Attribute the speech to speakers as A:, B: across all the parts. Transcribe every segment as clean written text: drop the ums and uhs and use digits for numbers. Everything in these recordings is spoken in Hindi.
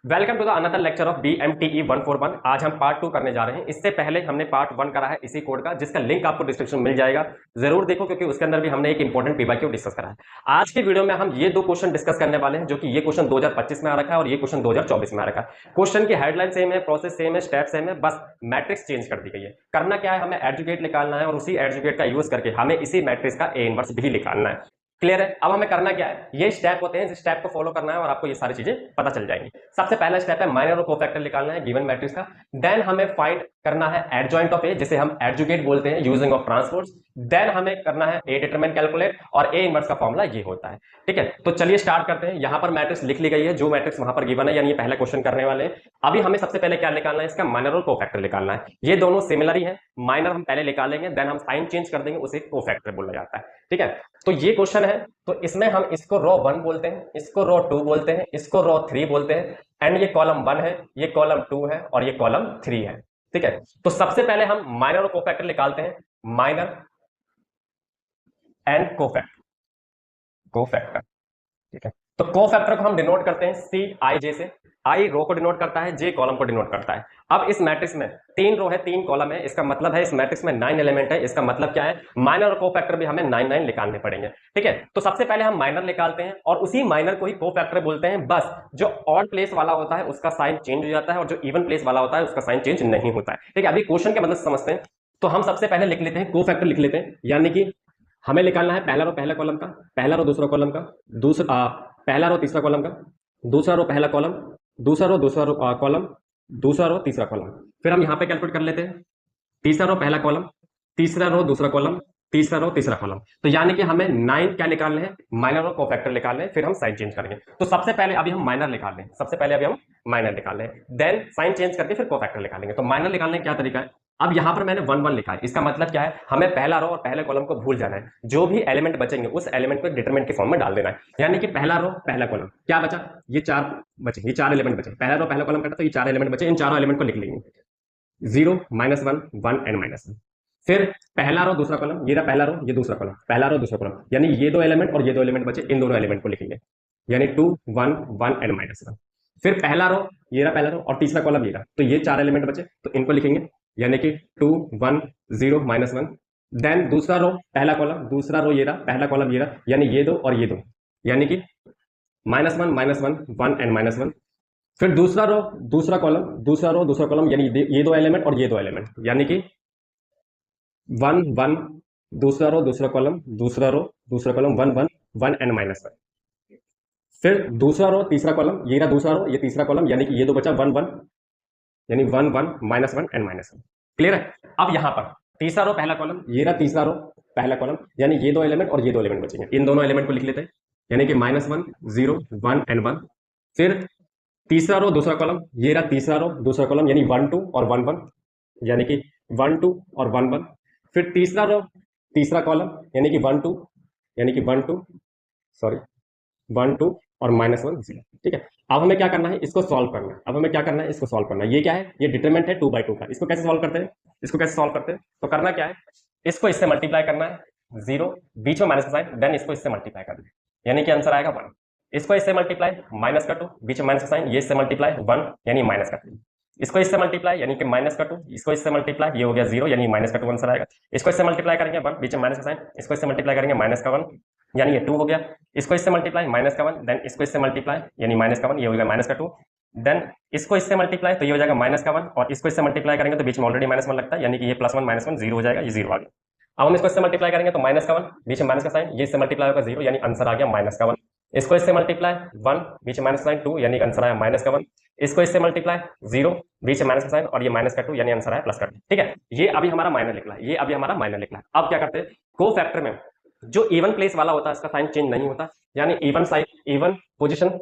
A: Welcome to the another lecture of BMTE 141। आज हम पार्ट 2 करने जा रहे हैं। इससे पहले हमने पार्ट 1 करा है इसी कोड का, जिसका लिंक आपको डिस्क्रिप्शन में मिल जाएगा। जरूर देखो, क्योंकि उसके अंदर भी हमने एक इंपॉर्टेंट पीवाईक्यू डिस्कस करा है। आज की वीडियो में हम ये दो क्वेश्चन डिस्कस करने वाले हैं, जो कि ये क्वेश्चन 2025 में आ रखा है और ये क्वेश्चन 2024 में आ रखा है। क्वेश्चन की हेडलाइन सेम है, प्रोसेस सेम है, स्टेप सेम है, बस मैट्रिक्स चेंज कर दी गई है। करना क्या है, हमें एडजुकेट निकालना है और उसी एडजुकेट का यूज करके हमें इसी मैट्रिक्स का ए इनवर्स भी निकालना है। क्लियर है? अब हमें करना क्या है, ये स्टेप होते हैं, इस स्टेप को फॉलो करना है और आपको ये सारी चीजें पता चल जाएंगी। सबसे पहला स्टेप है माइनर और कोफैक्टर निकालना है गिवन मैट्रिक्स का। देन हमें फाइंड करना है एडजॉइंट ऑफ ए, जिसे हम एडजुकेट बोलते हैं यूजिंग ऑफ ट्रांसपोज। देन हमें करना है ए डिटरमिनेंट कैलकुलेट, और ए इनवर्स का फॉर्मूला ये होता है। ठीक है, तो चलिए स्टार्ट करते हैं। यहां पर मैट्रिक्स लिख ली गई है, जो मैट्रिक्स वहां पर गिवन है, यानी ये पहला क्वेश्चन करने वाले हैं। अभी हमें सबसे पहले क्या निकालना है, इसका माइनर और कोफैक्टर निकालना है। ये दोनों सिमिलर ही है। माइनर हम पहले निकालेंगे, देन हम साइन चेंज कर देंगे, उसे कोफैक्टर बोला जाता है। ठीक है, तो ये क्वेश्चन है, तो इसमें हम इसको रो 1 बोलते हैं, इसको रो 2 बोलते हैं, इसको रो 3 बोलते हैं। एंड ये कॉलम 1 है, ये कॉलम 2 है और ये कॉलम 3 है। ठीक है, तो सबसे पहले हम माइनर और कोफैक्टर निकालते हैं। Minor and cofactor, cofactor. ठीक है, तो कोफैक्टर को हम डिनोट करते हैं CIJ से। आई रो को डिनोट करता है, जे कॉलम को डिनोट करता है। अब इस मैट्रिक्स में 3 रो है, 3 कॉलम है, इसका मतलब है इस मैट्रिक्स में 9 एलिमेंट है। इसका मतलब क्या है, माइनर और कोफैक्टर भी हमें 9 9 निकालने पड़ेंगे। ठीक है, तो सबसे पहले हम माइनर निकालते हैं और उसी माइनर को ही कोफैक्टर बोलते हैं। बस जो ऑड प्लेस वाला होता है उसका साइन चेंज हो जाता है और जो इवन प्लेस वाला होता है उसका साइन चेंज नहीं होता है। ठीक है, अभी क्वेश्चन के मतलब समझते हैं। तो हम सबसे पहले लिख लेते हैं कोफैक्टर लिख लेते हैं, यानी कि हमें निकालना है पहला रो पहला कॉलम का, पहला रो दूसरा कॉलम का, दूसरा पहला रो तीसरा कॉलम का, दूसरा रो पहला कॉलम, दूसरा रो कॉलम, दूसरा रो तीसरा कॉलम। फिर हम यहां पे कैलकुलेट कर लेते हैं, तीसरा रो पहला कॉलम, तीसरा रो दूसरा कॉलम, तीसरा रो तीसरा कॉलम। तो यानी कि हमें 9 क्या निकालने हैं, माइनर और कोफैक्टर निकालने हैं। फिर हम साइन चेंज करेंगे। तो सबसे पहले अभी हम माइनर निकाल लें, सबसे पहले अभी हम माइनर निकाल लें, देन साइन चेंज करके फिर कोफैक्टर निकालेंगे। तो माइनर निकालने का क्या तरीका है, अब यहां पर मैंने 1 1 लिखा है। इसका मतलब क्या है, हमें पहला रो और पहले कॉलम को भूल जाना है। जो भी एलिमेंट बचेंगे उस एलिमेंट को डिटरमिनेंट के फॉर्म में डाल देना है। यानी कि पहला रो पहला कॉलम क्या बचा, ये 4 बचे, ये 4 एलिमेंट बचे। पहला रो पहला कॉलम कटा तो ये 4 एलिमेंट बचे, इन चारों एलिमेंट को लिख लेंगे। 0 -1 1 एंड -1। फिर पहला रो दूसरा कॉलम, ये रहा पहला रो ये दूसरा कॉलम, पहला रो दूसरा कॉलम, यानी ये 2 एलिमेंट और ये 2 एलिमेंट बचे, इन दोनों एलिमेंट को लिखेंगे, यानी 2 1 1 एंड -1। फिर पहला रो, ये रहा पहला रो और तीसरा कॉलम ये रहा, तो ये 4 एलिमेंट बचे, तो इनको लिखेंगे, यानी कि 2 1 0 -1। देन दूसरा रो पहला कॉलम, दूसरा रो ये रहा, पहला कॉलम ये रहा, यानी ये 2 और ये 2, यानी कि -1 -1 1 एंड -1। फिर दूसरा रो दूसरा कॉलम, दूसरा रो दूसरा कॉलम, यानी ये 2 एलिमेंट और ये 2 एलिमेंट, यानी कि 1 1, दूसरा रो दूसरा कॉलम, दूसरा रो दूसरा कॉलम, 1 1 1 एंड -1। फिर दूसरा रो तीसरा कॉलम, ये रहा दूसरा रो ये तीसरा कॉलम, यानी कि ये 2 बचा 1 1, यानी 1 1 -1 एंड -1। क्लियर है? अब यहां पर तीसरा रो पहला कॉलम, ये रहा तीसरा रो पहला कॉलम, यानी ये 2 एलिमेंट और ये 2 एलिमेंट बचेंगे, इन दोनों एलिमेंट को लिख लेते हैं, यानी कि -1 0 1 एंड 1। फिर तीसरा रो दूसरा कॉलम, ये रहा तीसरा रो दूसरा कॉलम, यानी 1 2 और 1 1, यानी कि 1 2 और 1 1। फिर तीसरा रो तीसरा कॉलम, यानी कि 1 2, यानी कि 1 2 सॉरी 1 2 और -1 0। ठीक है, अब हमें क्या करना है, इसको सॉल्व करना है। अब हमें क्या करना है, इसको सॉल्व करना है। ये क्या है, ये डिटरमिनेंट है 2 by 2 का। इसको कैसे सॉल्व करते हैं, इसको कैसे सॉल्व करते हैं, तो करना क्या है, इसको इससे मल्टीप्लाई करना है, 0 बीच में माइनस का साइन, देन इसको इससे मल्टीप्लाई करना है, यानी कि आंसर आएगा 1। इसको इससे मल्टीप्लाई, माइनस का 2 बीच में माइनस का साइन, ये इससे मल्टीप्लाई 1, यानी माइनस का 3। इसको इससे मल्टीप्लाई, यानी कि माइनस का 2, इसको इससे मल्टीप्लाई, ये हो गया 0, यानी माइनस का 2 आंसर आएगा। इसको इससे मल्टीप्लाई करेंगे 1, बीच में माइनस का साइन, इसको इससे मल्टीप्लाई करेंगे माइनस का 1, यानी ये 2 हो गया। इसको इससे मल्टीप्लाई माइनस का 1, देन इसको इससे मल्टीप्लाई, यानी माइनस का 1, ये हो गया माइनस का 2। देन इसको इससे मल्टीप्लाई तो ये हो जाएगा माइनस का 1, और इसको इससे मल्टीप्लाई करेंगे तो बीच में ऑलरेडी -1 लगता है, यानी कि ये +1 -1 0 हो जाएगा, ये 0 आ गया। अब हम इसको इससे मल्टीप्लाई करेंगे तो माइनस का 1 बीच में माइनस का साइन, ये इससे मल्टीप्लाई होगा 0, यानी आंसर आ गया माइनस का 1। इसको इससे मल्टीप्लाई 1 बीच में माइनस का साइन 2, यानी आंसर आया माइनस का 1। इसको इससे मल्टीप्लाई 0 बीच में माइनस का साइन और ये माइनस का 2, यानी आंसर आया प्लस का 2। ठीक है, ये अभी हमारा माइनर निकला है, ये अभी हमारा माइनर निकला है। अब क्या करते हैं, को फैक्टर में जो इवन प्लेस वाला होता है इसका साइन चेंज नहीं होता, यानी even sign even position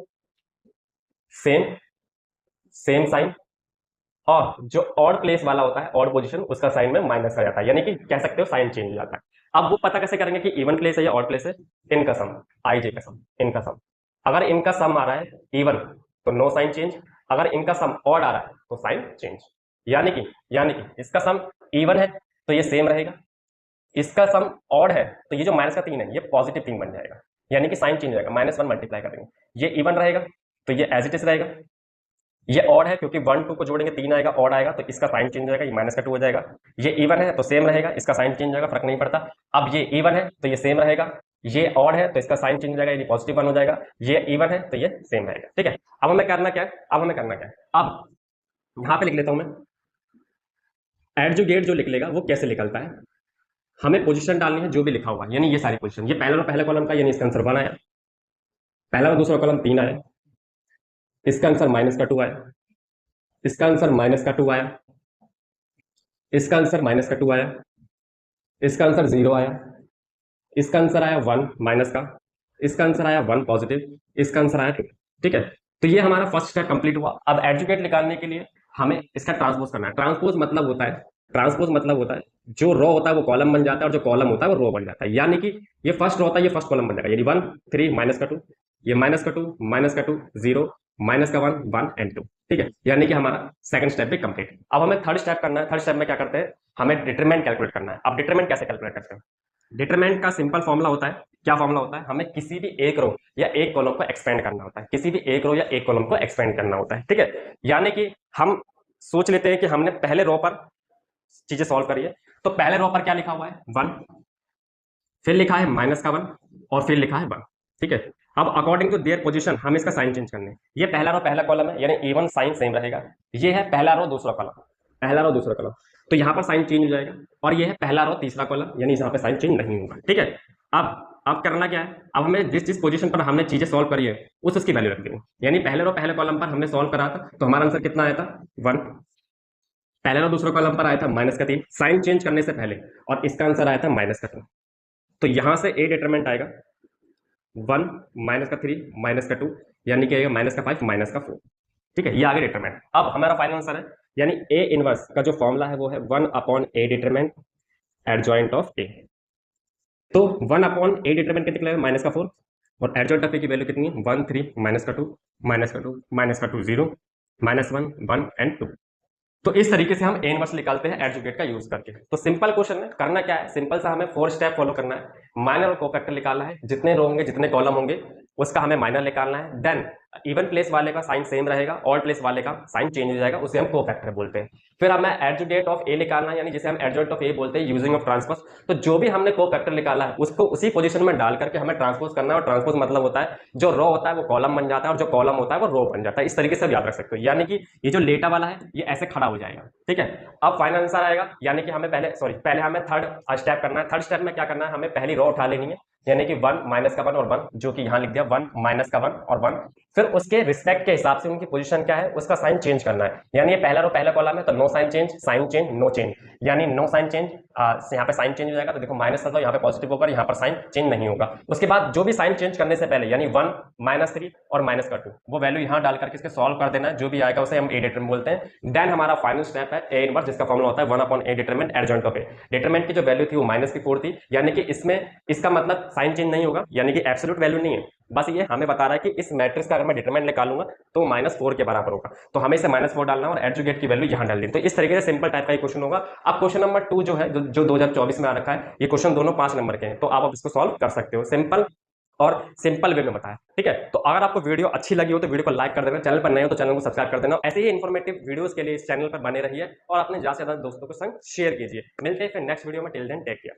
A: same same sign, और जो ऑड प्लेस वाला होता है ऑड पोजीशन, उसका साइन में माइनस आ जाता है, यानी कि कह सकते हो साइन चेंज हो जाता है। अब वो पता कैसे करेंगे कि इवन प्लेस है या ऑड प्लेस है, इनका सम, आईजे का सम, इनका सम। अगर इनका सम आ रहा है इवन तो नो साइन चेंज, अगर इनका सम ऑड आ रहा है तो साइन चेंज। यानी कि इसका सम इवन है तो ये सेम रहेगा, इसका सम ऑड है तो ये जो माइनस का 3 है ये पॉजिटिव 3 बन जाएगा, यानी कि साइन चेंज हो जाएगा, -1 मल्टीप्लाई करेंगे। ये इवन रहेगा तो ये एज इट इज रहेगा, ये ऑड है क्योंकि 1 2 को जोड़ेंगे 3 आएगा, ऑड आएगा तो इसका साइन चेंज हो जाएगा, ये माइनस का 2 हो जाएगा। ये इवन है तो सेम रहेगा, इसका साइन चेंज होगा, फर्क नहीं पड़ता। अब ये इवन है तो ये सेम रहेगा, ये ऑड है तो इसका साइन चेंज हो जाएगा, ये पॉजिटिव 1 हो जाएगा, ये इवन है तो ये सेम रहेगा। ठीक है, अब हमें करना क्या है, अब यहां पे लिख लेता हूं मैं, एडजुगेट जो लिख लेगा वो कैसे निकलता है, हमें पोजीशन डालनी है जो भी लिखा हुआ है, यानी ये सारी पोजीशन, ये पहला कॉलम का, यानी इसका आंसर 1 आया, पहला और दूसरा कॉलम 3 आया, इसका आंसर माइनस का 2 आया, इसका आंसर माइनस का 2 आया, इसका आंसर माइनस का 2 आया, इसका आंसर 0 आया, इसका आंसर आया 1 माइनस का, इसका आंसर आया 1 पॉजिटिव, इसका आंसर आया 2। ठीक है, तो ये हमारा फर्स्ट स्टेप कंप्लीट हुआ। अब एडजुगेट निकालने के लिए हमें इसका ट्रांसपोज करना है। ट्रांसपोज मतलब होता है जो रो होता है वो कॉलम बन जाता है और जो कॉलम होता है वो रो बन जाता है, यानी कि ये फर्स्ट रो होता है, ये फर्स्ट कॉलम बन जाएगा, यानी 1 3 माइनस का 2, ये माइनस का 2 माइनस का 2 0 माइनस का 1 1 एंड 2। ठीक है, यानी कि हमारा सेकंड स्टेप भी कंप्लीट। अब हमें थर्ड स्टेप करना है। थर्ड स्टेप में क्या करते हैं, हमें डिटरमिनेंट कैलकुलेट करना है। अब डिटरमिनेंट कैसे कैलकुलेट करते हैं, डिटरमिनेंट का सिंपल फॉर्मूला होता है, क्या फॉर्मूला होता है, हमें किसी भी एक रो या एक कॉलम को एक्सपेंड करना होता है, किसी भी एक रो या एक कॉलम को एक्सपेंड करना होता है। ठीक है, यानी कि हम सोच लेते हैं कि हमने पहले रो पर चीजें सॉल्व करी है, तो पहले रो पर क्या लिखा हुआ है 1, फिर लिखा है माइनस का 1 और फिर लिखा है 1। ठीक है, अब अकॉर्डिंग टू देयर पोजीशन हम इसका साइन चेंज करने, ये पहला रो पहला कॉलम है, यानी इवन साइन सेम रहेगा, ये है पहला रो दूसरा कॉलम, पहला रो दूसरा कॉलम, तो यहां पर साइन चेंज हो जाएगा, और ये है पहला रो तीसरा कॉलम, यानी यहां पर साइन चेंज नहीं होगा। ठीक है, अब करना क्या है, अब हमें जिस जिस पोजीशन पर हमने चीजें सॉल्व करी है उसकी वैल्यू रख देंगे, यानी पहले रो पहले कॉलम पर हमने सॉल्व करा था तो हमारा आंसर कितना आया था 1, पहले रो दूसरा कॉलम पर आया था माइनस का 3 साइन चेंज करने से पहले, और इसका आंसर आया था माइनस का 2, तो यहां से ए डिटरमिनेंट आएगा 1 माइनस का 3 माइनस का 2, यानी कि आएगा माइनस का 5 माइनस का 4। ठीक है, ये आगे डिटरमिनेंट। अब हमारा फाइनल आंसर है, यानी ए इनवर्स का जो फॉर्मूला है वो है 1/a डिटरमिनेंट एडजॉइंट ऑफ ए। तो 1/a डिटरमिनेंट कितना है माइनस का 4, और एडजॉइंट ऑफ ए की वैल्यू कितनी है 1 3 माइनस का 2 माइनस का 2 माइनस का 2 0 माइनस 1 1 एंड 2। तो इस तरीके से हम ए इनवर्स निकालते हैं एडजुगेट का यूज करके। तो सिंपल क्वेश्चन में करना क्या है, सिंपल सा हमें 4 स्टेप फॉलो करना है। माइनर और कोफैक्टर निकालना है, जितने रो होंगे जितने कॉलम होंगे उसका हमें माइनर निकालना है। देन इवन प्लेस वाले का साइन सेम रहेगा, ऑड प्लेस वाले का साइन चेंज हो जाएगा, उसे हम कोफैक्टर बोलते हैं। फिर हमें एडजुगेट ऑफ ए निकालना है, यानी जिसे हम एडजुगेट ऑफ ए बोलते हैं यूजिंग ऑफ ट्रांसपोज। तो जो भी हमने कोफैक्टर निकाला है उसको उसी पोजीशन में डाल करके हमें ट्रांसपोज करना है, और ट्रांसपोज मतलब होता है जो रो होता है वो कॉलम बन जाता है और जो कॉलम होता है वो रो बन जाता है। इस तरीके से याद रख सकते हो, यानी कि ये जो लेटा वाला है ये ऐसे खड़ा हो जाएगा। ठीक है, अब फाइनल आंसर आएगा, यानी कि हमें पहले हमें थर्ड स्टेप करना है। थर्ड स्टेप में क्या करना है, हमें पहली रो उठा लेनी है, यानी कि 1 माइनस का 1 और 1, जो कि यहां लिख दिया 1 माइनस का 1 और 1। फिर उसके रिस्पेक्ट के हिसाब से उनकी पोजीशन क्या है उसका साइन चेंज करना है, यानी ये पहला रो पहला कॉलम है तो no sign change no change, यानी नो साइन चेंज, यहाँ पे साइन चेंज हो जाएगा, तो देखो माइनस था तो यहाँ पे पॉजिटिव होगा, यहाँ पर साइन चेंज नहीं होगा। उसके बाद जो भी साइन चेंज करने से पहले, यानी 1 माइनस 3 और माइनस का 2, वो वैल्यू यहाँ डाल करके इसके सॉल्व कर देना है, जो भी आएगा उसे हम ए डिटरमिनेंट बोलते हैं। देन हमारा फाइनल स्टेप है ए इनवर्स, जिसका फॉर्मूला होता है 1/a determinant adjoint of A. Determinant की जो वैल्यू थी वो माइनस की 4 थी, यानी कि इसमें इसका मतलब साइन चेंज नहीं होगा, यानी कि एब्सोल्यूट वैल्यू नहीं है, बस ये हमें बता रहा है कि इस मैट्रिक्स का अगर मैं डिटरमिनेंट निकालूंगा तो -4 के बराबर होगा, तो हमें इसे -4 डालना है और एडजुगेट की वैल्यू यहां डाल दी। तो इस तरीके से सिंपल टाइप का क्वेश्चन होगा। अब क्वेश्चन नंबर 2 जो है, जो 2024 में आ रखा है, ये क्वेश्चन दोनों 5 नंबर के हैं, तो आप अब इसको सॉल्व कर सकते हो सिंपल और सिंपल वे में बताया। ठीक है, तो अगर आपको वीडियो अच्छी लगी हो तो वीडियो को लाइक कर देना, चैनल पर नए हो तो चैनल को सब्सक्राइब कर देना। ऐसे ही इन्फॉर्मेटिव वीडियोस के लिए इस चैनल पर बने रहिए और अपने ज्यादा से ज्यादा दोस्तों को संग शेयर कीजिए। मिलते हैं फिर नेक्स्ट वीडियो में, टिल देन टेक केयर।